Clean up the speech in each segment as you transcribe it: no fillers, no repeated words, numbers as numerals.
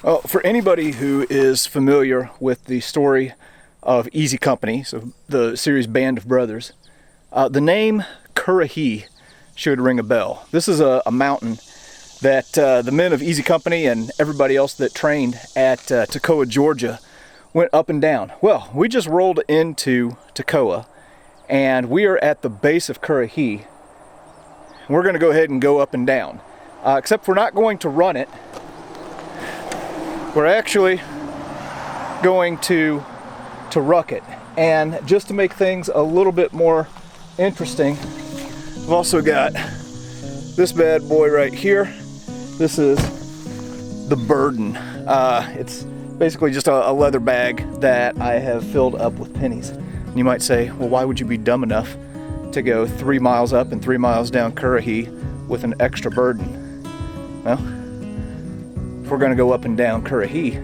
Well, for anybody who is familiar with the story of Easy Company, so the series Band of Brothers, the name Currahee should ring a bell. This is a mountain that the men of Easy Company and everybody else that trained at Toccoa, Georgia, went up and down. Well, we just rolled into Toccoa, and we are at the base of Currahee. We're going to go ahead and go up and down, except we're not going to run it. We're actually going to ruck it. And just to make things a little bit more interesting, I've also got this bad boy right here. This is the burden. It's basically just a leather bag that I have filled up with pennies. And you might say, well, why would you be dumb enough to go 3 miles up and 3 miles down Currahee with an extra burden? Well, if we're going to go up and down Currahee,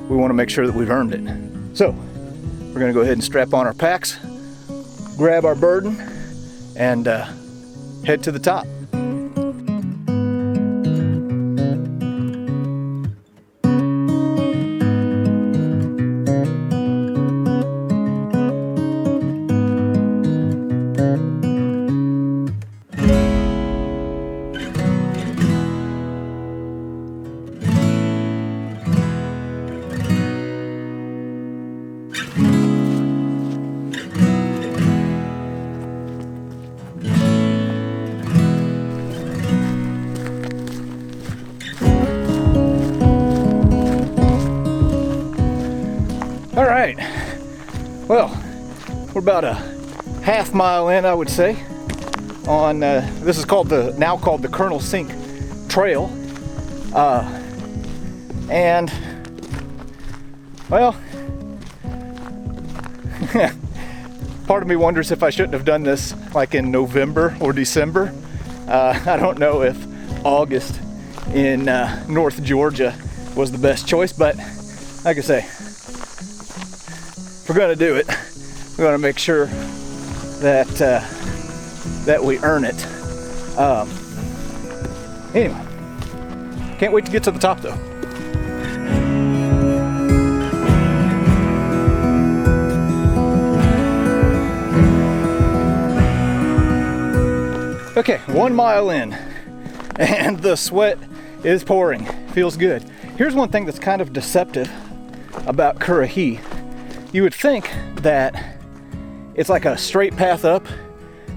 we want to make sure that we've earned it. So we're going to go ahead and strap on our packs, grab our burden, and head to the top. All right, well, we're about a half mile in, I would say, on this is now called the Colonel Sink Trail, and well, part of me wonders if I shouldn't have done this like in November or December. I don't know if August in North Georgia was the best choice, but like I say, we're going to do it. We're going to make sure that that we earn it. Anyway, can't wait to get to the top though. Okay, 1 mile in, and the sweat is pouring. Feels good. Here's one thing that's kind of deceptive about Currahee. You would think that it's like a straight path up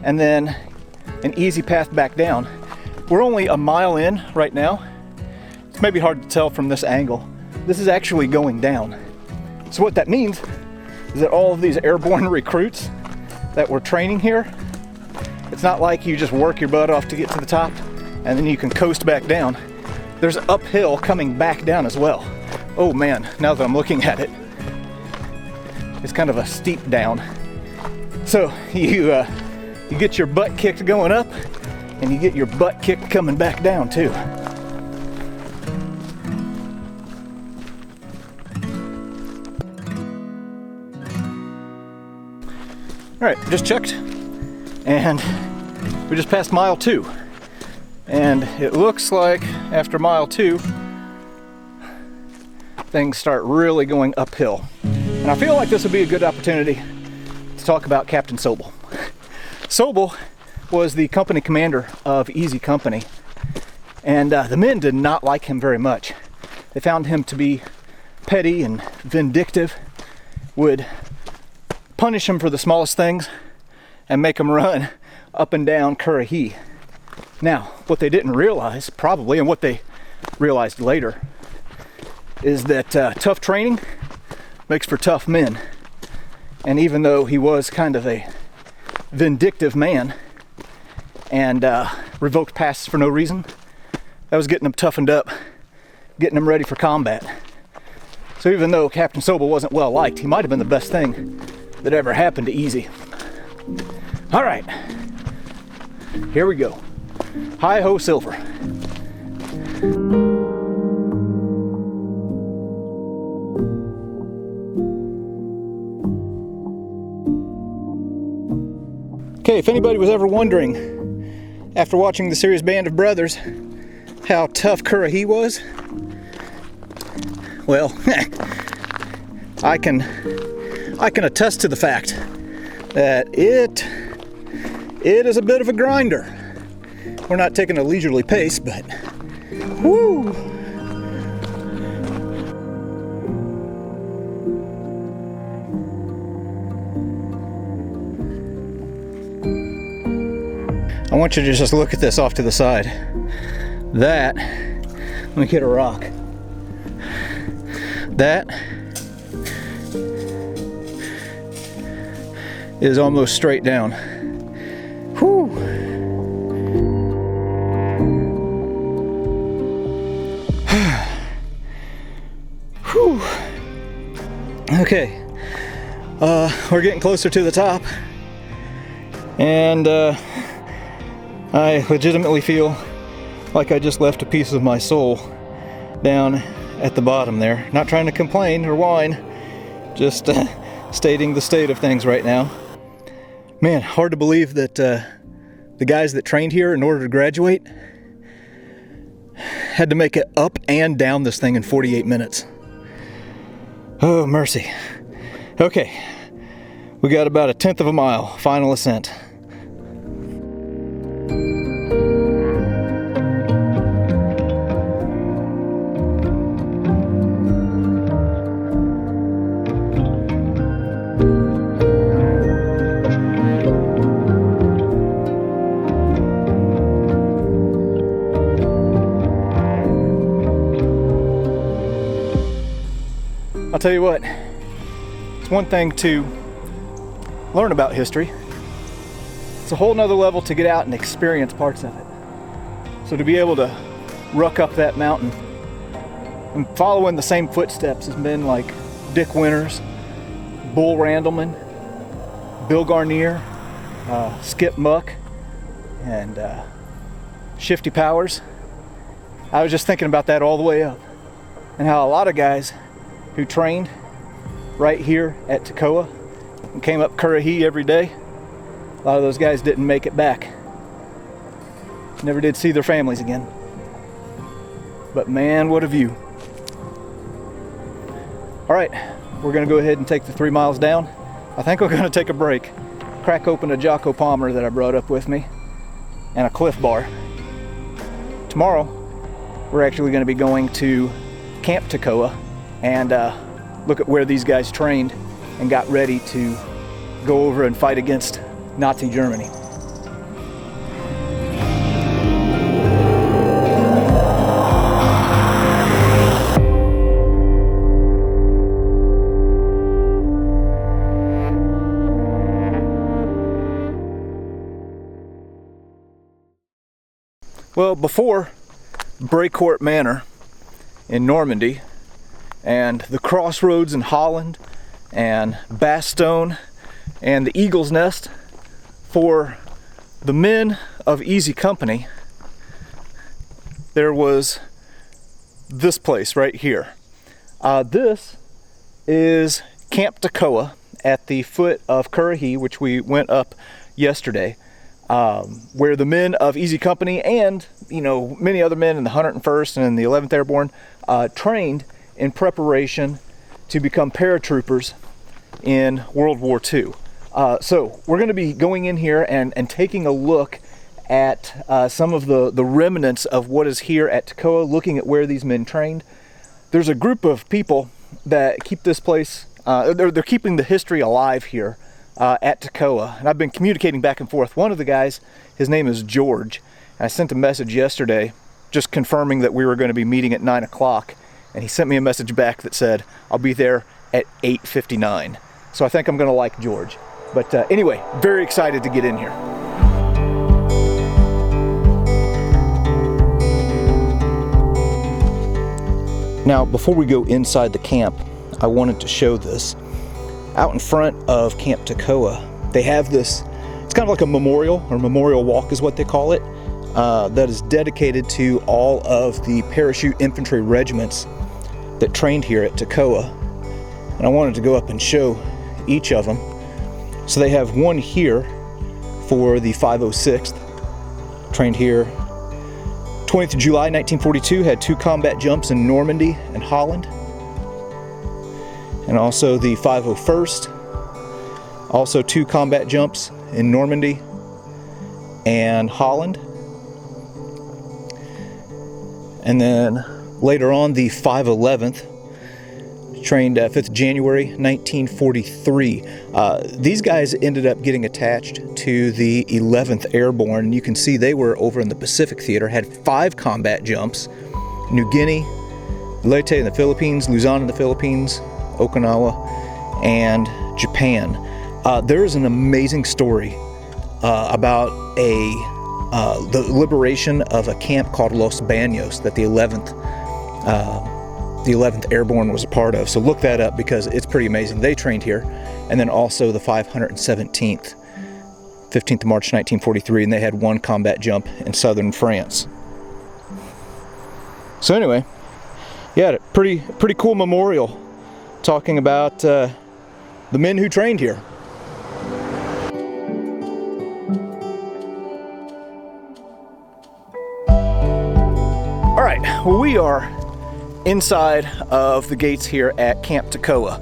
and then an easy path back down. We're only a mile in right now. It's maybe hard to tell from this angle. This is actually going down. So what that means is that all of these airborne recruits that we're training here, it's not like you just work your butt off to get to the top and then you can coast back down. There's uphill coming back down as well. Oh man, now that I'm looking at it, it's kind of a steep down. So you get your butt kicked going up and you get your butt kicked coming back down too. All right, just checked and we just passed mile 2. And it looks like after mile 2, things start really going uphill. And I feel like this would be a good opportunity to talk about Captain Sobel. Sobel was the company commander of Easy Company, and the men did not like him very much. They found him to be petty and vindictive, would punish him for the smallest things, and make him run up and down Currahee. Now, what they didn't realize, probably, and what they realized later, is that tough training makes for tough men. And even though he was kind of a vindictive man and revoked passes for no reason, that was getting him toughened up, getting him ready for combat. So even though Captain Sobel wasn't well liked, he might have been the best thing that ever happened to Easy. All right, here we go. Hi-ho silver. Okay, if anybody was ever wondering, after watching the series Band of Brothers, how tough Currahee was, well, I can attest to the fact that it is a bit of a grinder. We're not taking a leisurely pace, but woo! I want you to just look at this off to the side. That, let me hit a rock. That is almost straight down. Whew. Whew. Okay, we're getting closer to the top, and I legitimately feel like I just left a piece of my soul down at the bottom there. Not trying to complain or whine, just stating the state of things right now. Man, hard to believe that the guys that trained here in order to graduate had to make it up and down this thing in 48 minutes. Oh, mercy. Okay, we got about 1/10 of a mile, final ascent. I'll tell you what, it's one thing to learn about history. It's a whole nother level to get out and experience parts of it. So to be able to ruck up that mountain and following the same footsteps as men like Dick Winters, Bull Randleman, Bill Garnier, Skip Muck, and Shifty Powers, I was just thinking about that all the way up, and how a lot of guys who trained right here at Toccoa and came up Currahee every day, a lot of those guys didn't make it back. Never did see their families again. But man, what a view. All right, we're gonna go ahead and take the 3 miles down. I think we're gonna take a break, crack open a Jocko Palmer that I brought up with me, and a Cliff Bar. Tomorrow, we're actually gonna be going to Camp Toccoa and look at where these guys trained and got ready to go over and fight against Nazi Germany. Well, before Brecourt Manor in Normandy, and the Crossroads in Holland, and Bastogne, and the Eagle's Nest, for the men of Easy Company, there was this place right here. This is Camp Toccoa at the foot of Currahee, which we went up yesterday, where the men of Easy Company and, you know, many other men in the 101st and in the 11th Airborne trained in preparation to become paratroopers in World War II. So we're going to be going in here and taking a look at some of the remnants of what is here at Toccoa, looking at where these men trained. There's a group of people that keep this place, they're keeping the history alive here at Toccoa, and I've been communicating back and forth. One of the guys, his name is George. I sent a message yesterday just confirming that we were going to be meeting at 9 o'clock. And he sent me a message back that said, I'll be there at 8:59. So I think I'm gonna like George. But anyway, very excited to get in here. Now, before we go inside the camp, I wanted to show this. Out in front of Camp Toccoa, they have this, it's kind of like a memorial, or memorial walk is what they call it, that is dedicated to all of the parachute infantry regiments that trained here at Toccoa. And I wanted to go up and show each of them. So they have one here for the 506th, trained here 20th of July 1942, had 2 combat jumps in Normandy and Holland. and also the 501st. Also 2 combat jumps in Normandy and Holland. And then later on, the 511th, trained 5th January 1943. These guys ended up getting attached to the 11th Airborne. You can see they were over in the Pacific Theater, had 5 combat jumps: New Guinea, Leyte in the Philippines, Luzon in the Philippines, Okinawa, and Japan. There is an amazing story about the liberation of a camp called Los Baños that the 11th Airborne was a part of. So look that up because it's pretty amazing. They trained here. And then also the 517th, 15th of March 1943, and they had 1 combat jump in southern France. So anyway, yeah, pretty cool memorial talking about the men who trained here. All right, well, we are inside of the gates here at Camp Toccoa,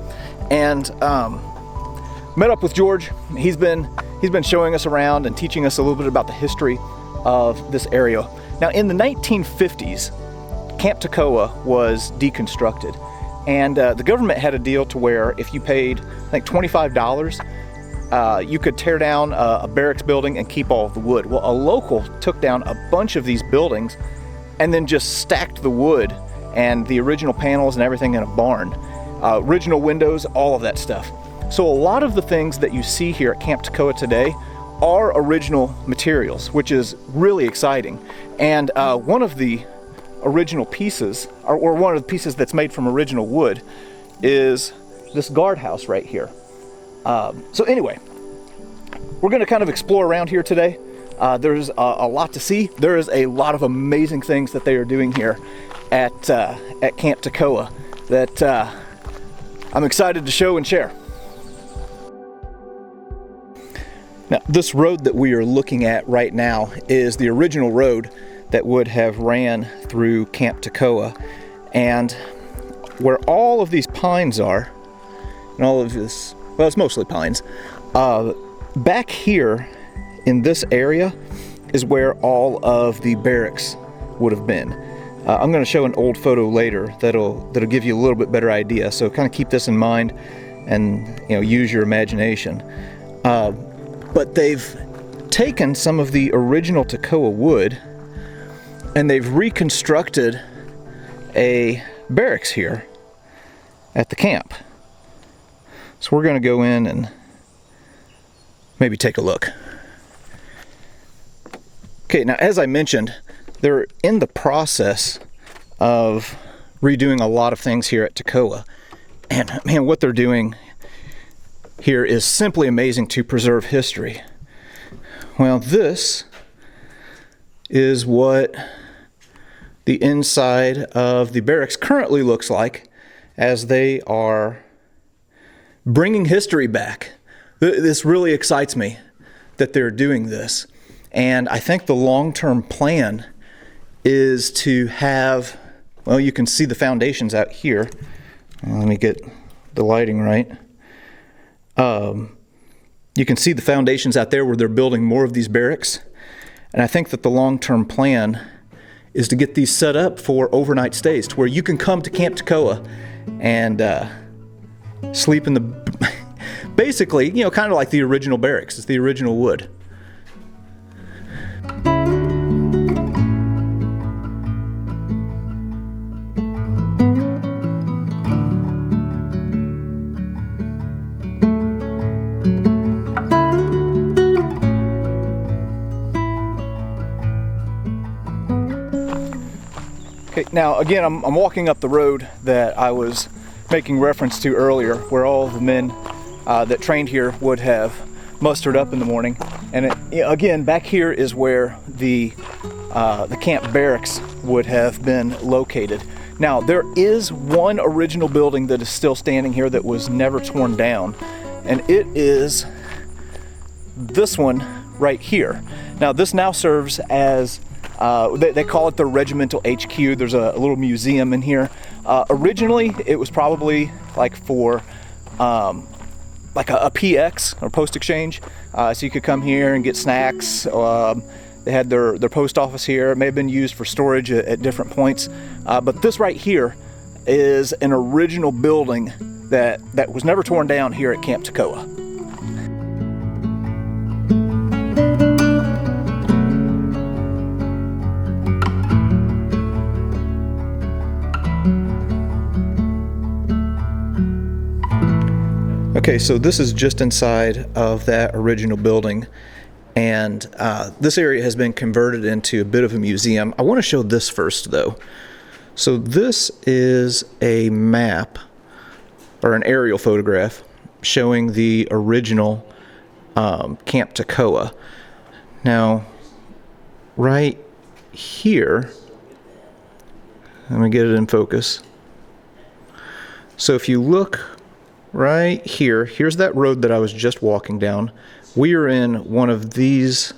and met up with George. He's been showing us around and teaching us a little bit about the history of this area. Now, in the 1950s, Camp Toccoa was deconstructed, and the government had a deal to where if you paid, I think, $25, you could tear down a barracks building and keep all of the wood. Well, a local took down a bunch of these buildings and then just stacked the wood and the original panels and everything in a barn. Original windows, all of that stuff. So a lot of the things that you see here at Camp Toccoa today are original materials, which is really exciting. And one of the original pieces, or one of the pieces that's made from original wood, is this guardhouse right here. So anyway, we're gonna kind of explore around here today. There's a lot to see. There is a lot of amazing things that they are doing here at Camp Toccoa that I'm excited to show and share. Now, this road that we are looking at right now is the original road that would have ran through Camp Toccoa, and where all of these pines are, and all of this, well, it's mostly pines, back here in this area is where all of the barracks would have been. I'm going to show an old photo later that'll give you a little bit better idea. So kind of keep this in mind, and use your imagination. But they've taken some of the original Toccoa wood and they've reconstructed a barracks here at the camp. So we're going to go in and maybe take a look. Okay, now as I mentioned, they're in the process of redoing a lot of things here at Toccoa. And man, what they're doing here is simply amazing to preserve history. Well, this is what the inside of the barracks currently looks like as they are bringing history back. This really excites me that they're doing this. And I think the long-term plan is to have, well, you can see the foundations out here. Let me get the lighting right. You can see the foundations out there where they're building more of these barracks. And I think that the long-term plan is to get these set up for overnight stays, to where you can come to Camp Toccoa and sleep in the, basically, kind of like the original barracks. It's the original wood. Okay, now again, I'm walking up the road that I was making reference to earlier, where all the men that trained here would have mustered up in the morning. And again, back here is where the camp barracks would have been located. Now, there is one original building that is still standing here that was never torn down, and it is this one right here. Now, this now serves as they call it the regimental HQ. There's a little museum in here. Originally, it was probably like for like a PX or post exchange, so you could come here and get snacks. They had their post office here. It may have been used for storage at different points, but this right here is an original building that was never torn down here at Camp Toccoa. Okay, so this is just inside of that original building, and this area has been converted into a bit of a museum. I want to show this first though. So this is a map or an aerial photograph showing the original Camp Toccoa. Now, right here, let me get it in focus. So if you look right here, here's that road that I was just walking down. We are in one of these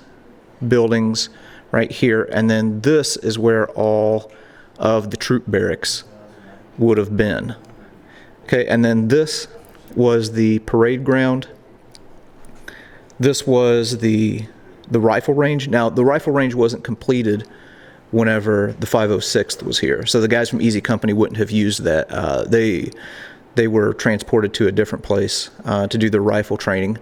buildings right here, and then this is where all of the troop barracks would have been. Okay, and then this was the parade ground. This was the rifle range. Now, the rifle range wasn't completed whenever the 506th was here, so the guys from Easy Company wouldn't have used that. They were transported to a different place to do their rifle training.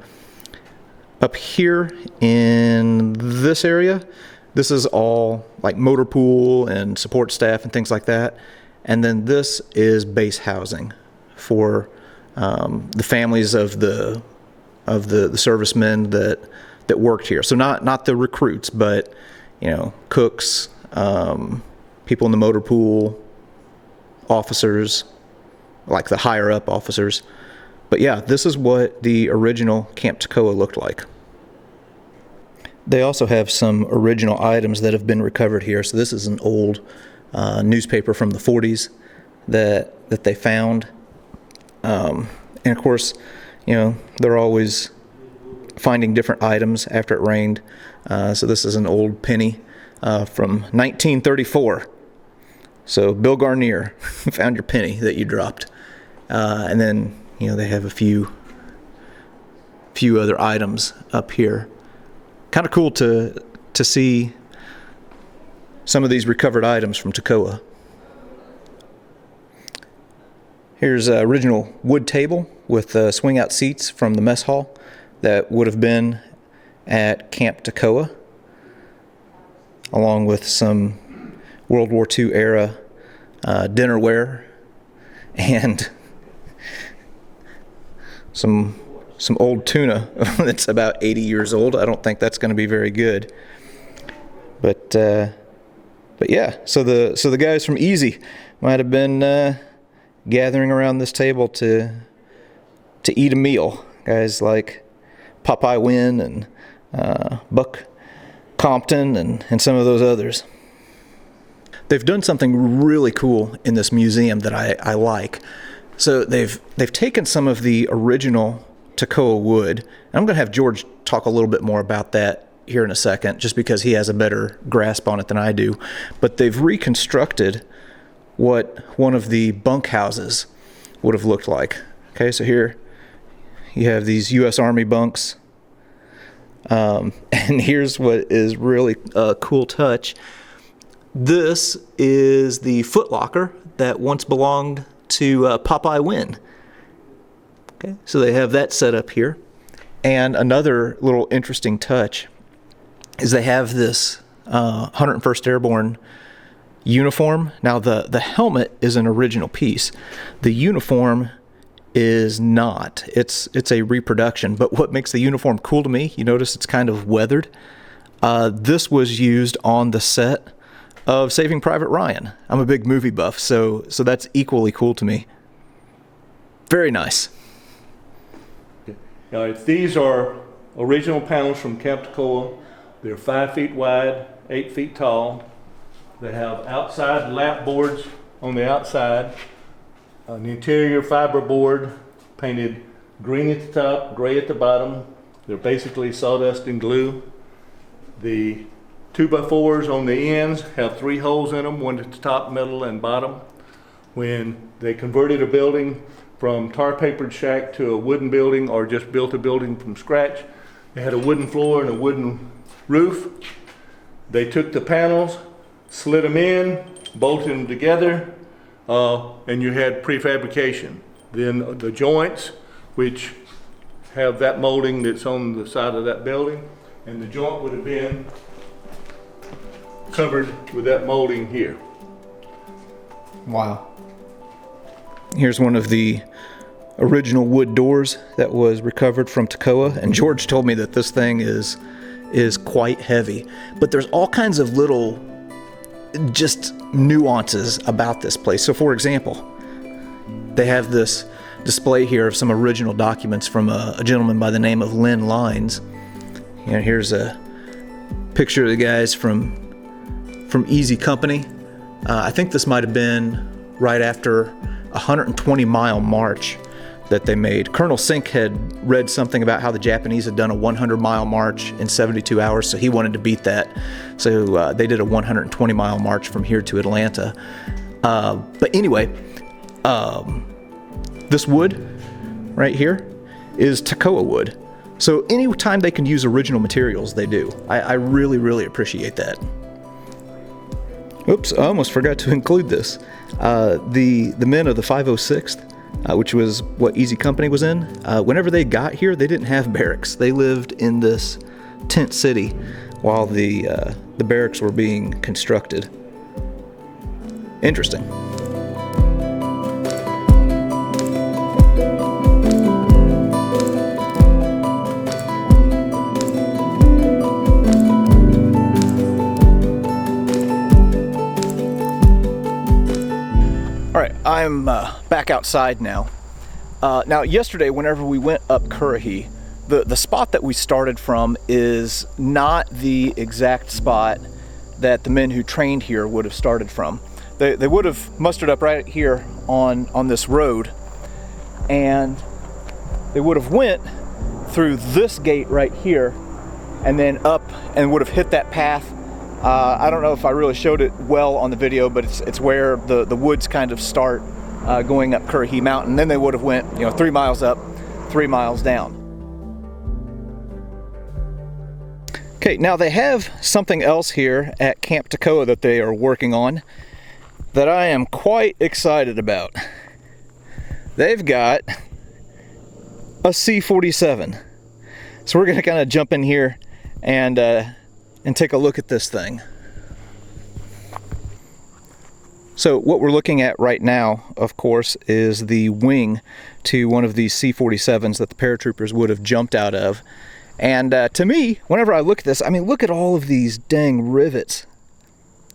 Up here in this area, this is all like motor pool and support staff and things like that. And then this is base housing for the families of the servicemen that worked here. So not the recruits, but you know, cooks, people in the motor pool, officers, like the higher up officers. But yeah, this is what the original Camp Toccoa looked like. They also have some original items that have been recovered here. So this is an old newspaper from the 40s that they found. And of course, you know, they're always finding different items after it rained. So this is an old penny from 1934. So Bill Garnier found your penny that you dropped. And then, you know, they have a few other items up here. Kind of cool to see some of these recovered items from Toccoa. Here's an original wood table with swing out seats from the mess hall that would have been at Camp Toccoa, along with some World War II era dinnerware and some old tuna that's about 80 years old. I don't think that's going to be very good. But yeah, so the guys from Easy might have been gathering around this table to eat a meal. Guys like Popeye Wynn and Buck Compton and some of those others. They've done something really cool in this museum that I like. So they've taken some of the original Toccoa wood, and I'm going to have George talk a little bit more about that here in a second, just because he has a better grasp on it than I do. But they've reconstructed what one of the bunkhouses would have looked like. Okay, so here you have these U.S. Army bunks, and here's what is really a cool touch. This is the footlocker that once belonged to Popeye Wynn. Okay, so they have that set up here. And another little interesting touch is they have this 101st Airborne uniform. Now the helmet is an original piece. The uniform is not. It's a reproduction. But what makes the uniform cool to me, you notice it's kind of weathered. This was used on the set of Saving Private Ryan. I'm a big movie buff, so that's equally cool to me. Very nice. Now, these are original panels from Camp Toccoa. They're 5 feet wide, 8 feet tall. They have outside lap boards on the outside. An interior fiber board painted green at the top, gray at the bottom. They're basically sawdust and glue. The 2x4s on the ends have 3 holes in them, one at the top, middle, and bottom. when they converted a building from tar papered shack to a wooden building, or just built a building from scratch. They had a wooden floor and a wooden roof. They took the panels, slid them in, bolted them together, and you had prefabrication. Then the joints, which have that molding that's on the side of that building, and the joint would have been covered with that molding here. Wow. Here's one of the original wood doors that was recovered from Toccoa, and George told me that this thing is quite heavy. But there's all kinds of little just nuances about this place. So for example, they have this display here of some original documents from a gentleman by the name of Lynn Lines. And here's a picture of the guys from Easy Company. I think this might have been right after a 120-mile march that they made. Colonel Sink had read something about how the Japanese had done a 100-mile march in 72 hours, so he wanted to beat that. So they did a 120-mile march from here to Atlanta. But anyway, this wood right here is Toccoa wood. So anytime they can use original materials, they do. I really, really appreciate that. Oops, I almost forgot to include this. The men of the 506th, which was what Easy Company was in, whenever they got here, they didn't have barracks. They lived in this tent city while the barracks were being constructed. Interesting. I'm back outside now. Now yesterday, whenever we went up Currahee, the spot that we started from is not the exact spot that the men who trained here would have started from. They would have mustered up right here on this road, and they would have went through this gate right here and then up and would have hit that path. I don't know if I really showed it well on the video, but it's where the woods kind of start going up Currahee Mountain. Then they would have went 3 miles up, 3 miles down. Okay, now they have something else here at Camp Toccoa that they are working on that I am quite excited about. They've got a C-47. So we're gonna kind of jump in here and take a look at this thing. So what we're looking at right now, of course, is the wing to one of these C-47s that the paratroopers would have jumped out of. And to me, whenever I look at this, I mean, look at all of these dang rivets.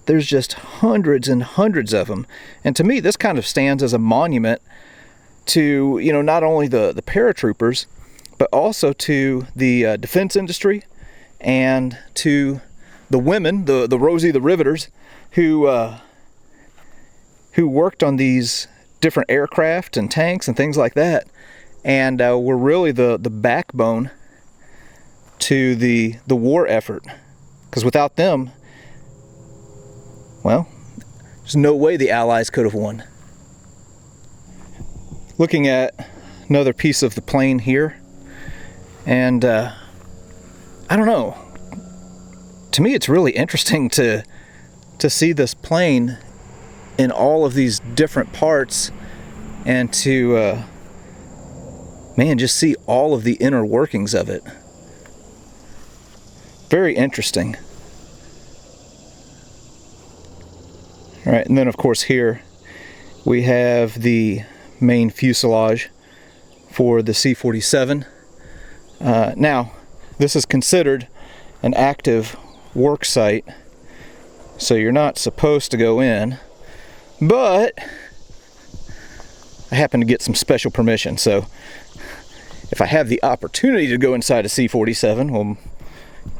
There's just hundreds and hundreds of them. And to me, this kind of stands as a monument to, not only the paratroopers, but also to the defense industry and to the women, the Rosie the Riveters, who worked on these different aircraft and tanks and things like that, and were really the backbone to the war effort. Because without them, well, there's no way the Allies could have won. Looking at another piece of the plane here, and I don't know. To me, it's really interesting to see this plane in all of these different parts, and to just see all of the inner workings of it. Very interesting. All right, and then of course here we have the main fuselage for the C-47. Now, this is considered an active work site, so you're not supposed to go in, but I happen to get some special permission, so if I have the opportunity to go inside a C-47, well,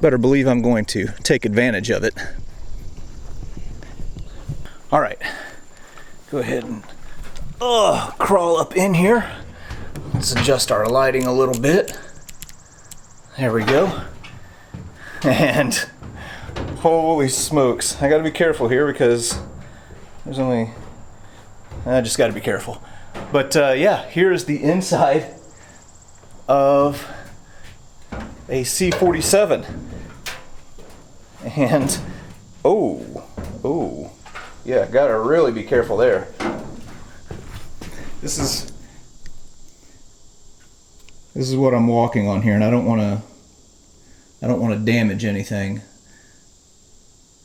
better believe I'm going to take advantage of it. All right, go ahead and crawl up in here. Let's adjust our lighting a little bit. There we go. And holy smokes, I gotta be careful here because there's only I just got to be careful. But yeah, here is the inside of a C-47. And oh, yeah, got to really be careful there. This is what I'm walking on here, and I don't want to damage anything.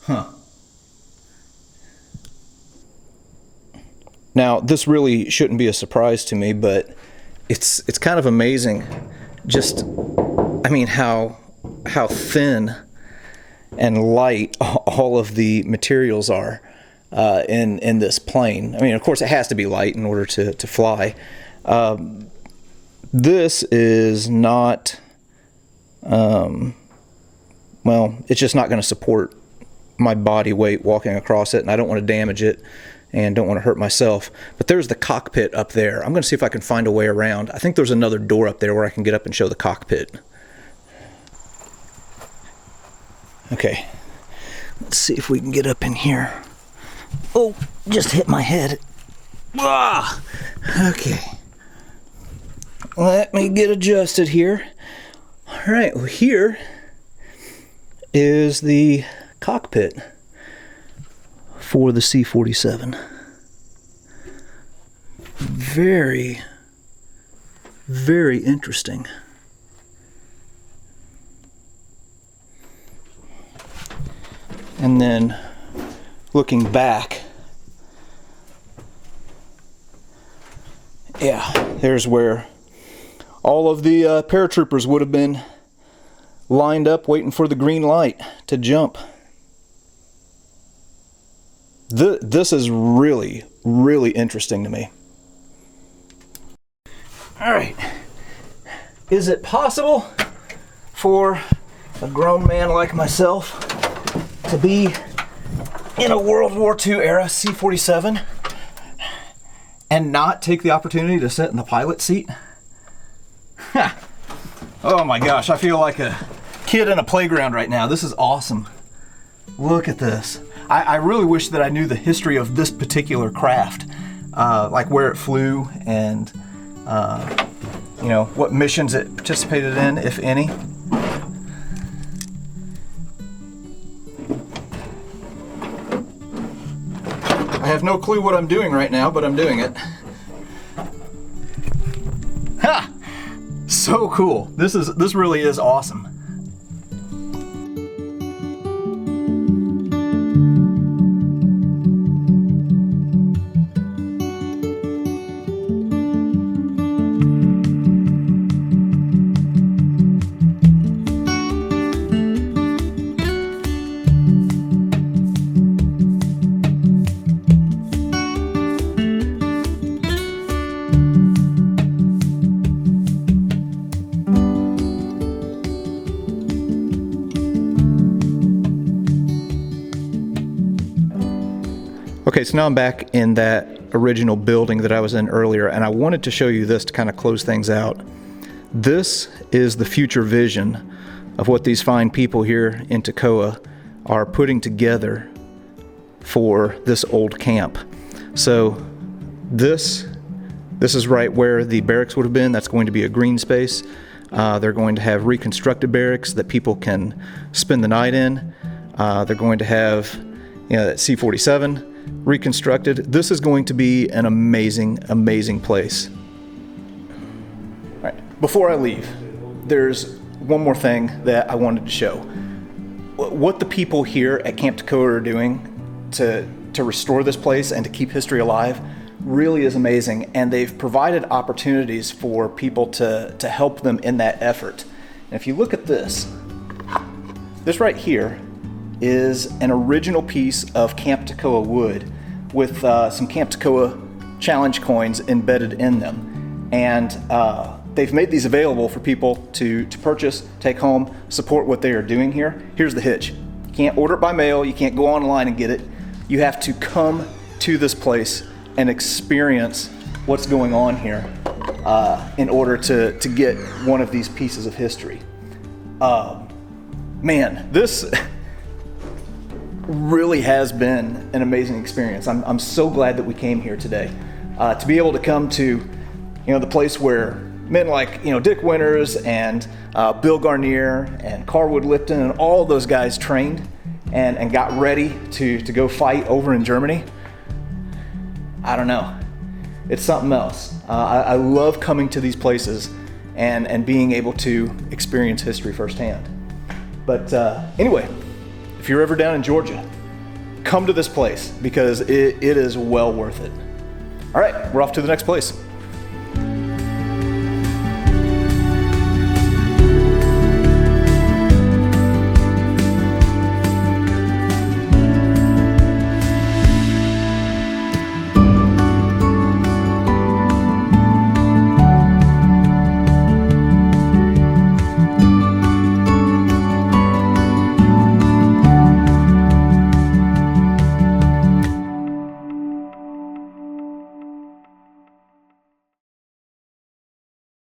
Huh. Now, this really shouldn't be a surprise to me, but it's kind of amazing just, I mean, how thin and light all of the materials are in this plane. I mean, of course, it has to be light in order to fly. This is not, well, it's just not going to support my body weight walking across it, and I don't want to damage it and don't want to hurt myself. But there's the cockpit up there. I'm going to see if I can find a way around. I think there's another door up there where I can get up and show the cockpit. Okay, let's see if we can get up in here. Oh, just hit my head. Ah, okay. Let me get adjusted here. All right, well, here is the cockpit for the C-47. Very, very interesting. And then looking back, yeah, there's where all of the paratroopers would have been lined up waiting for the green light to jump. This is really, really interesting to me. All right, is it possible for a grown man like myself to be in a World War II era C-47 and not take the opportunity to sit in the pilot seat? Oh my gosh, I feel like a kid in a playground right now. This is awesome. Look at this. I really wish that I knew the history of this particular craft, like where it flew and you know, what missions it participated in, if any. I have no clue what I'm doing right now, but I'm doing it. Ha! So cool. This really is awesome. Okay, so now I'm back in that original building that I was in earlier, and I wanted to show you this to kind of close things out. This is the future vision of what these fine people here in Toccoa are putting together for this old camp. So this is right where the barracks would have been. That's going to be a green space. They're going to have reconstructed barracks that people can spend the night in. They're going to have, you know, that C-47 reconstructed. This is going to be an amazing, amazing place. All right, before I leave, there's one more thing that I wanted to show. What the people here at Camp Toccoa are doing to restore this place and to keep history alive really is amazing, and they've provided opportunities for people to help them in that effort. And if you look at this right here is an original piece of Camp Toccoa wood with some Camp Toccoa challenge coins embedded in them. And they've made these available for people to purchase, take home, support what they are doing here. Here's the hitch. You can't order it by mail, you can't go online and get it. You have to come to this place and experience what's going on here in order to get one of these pieces of history. Man, this really has been an amazing experience. I'm so glad that we came here today. To be able to come to, the place where men like, Dick Winters and Bill Garnier and Carwood Lipton and all those guys trained and got ready to go fight over in Germany. I don't know. It's something else. I love coming to these places and being able to experience history firsthand. But anyway, if you're ever down in Georgia, come to this place because it is well worth it. All right, we're off to the next place.